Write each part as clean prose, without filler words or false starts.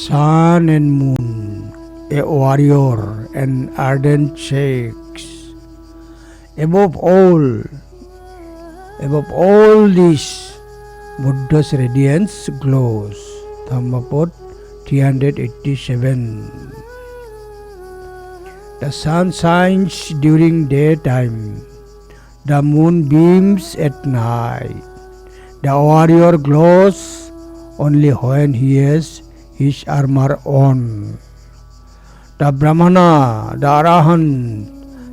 Sun and moon, a warrior and ardent shakes. Above all this, Buddha's radiance glows. Dhammapad 387. The sun shines during daytime, the moon beams at night. The warrior glows only when he has his armor on. The Brahmana, the Arahant,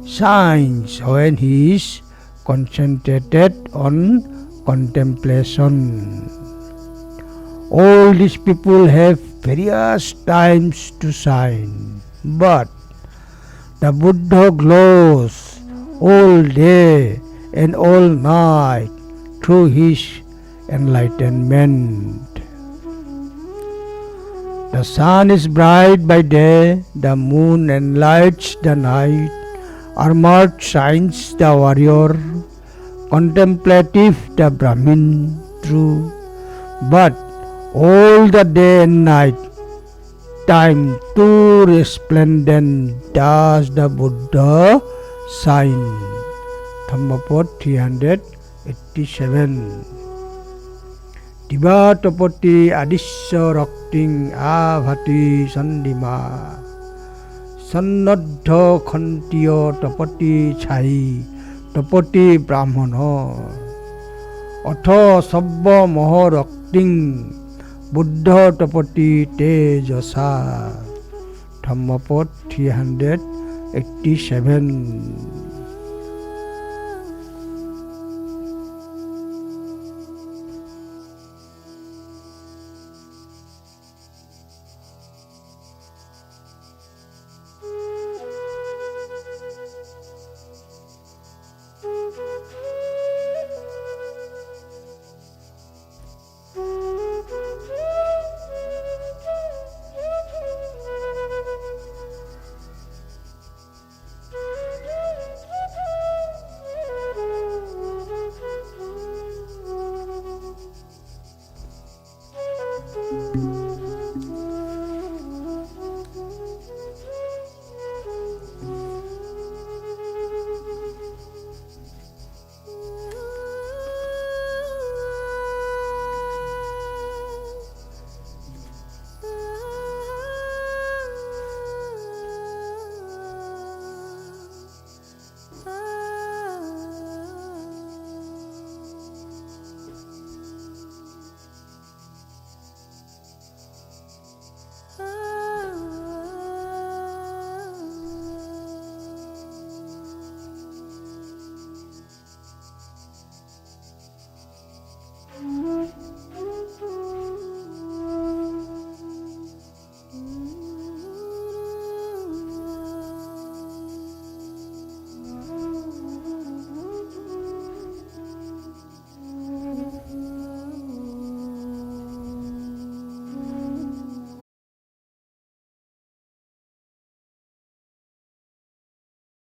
shines when he is concentrated on contemplation. All these people have various times to shine, but the Buddha glows all day and all night through his enlightenment. The sun is bright by day, the moon enlightens the night, armored shines the warrior, contemplative the Brahmin, true. But all the day and night time too resplendent does the Buddha shine. Dhammapad 387. Diba topoti adisya rakting avati sandima sannadha khantiya topoti chai topoti brahmana atha sabba moha rakting Buddha topoti tejasa. Dhammapad 387.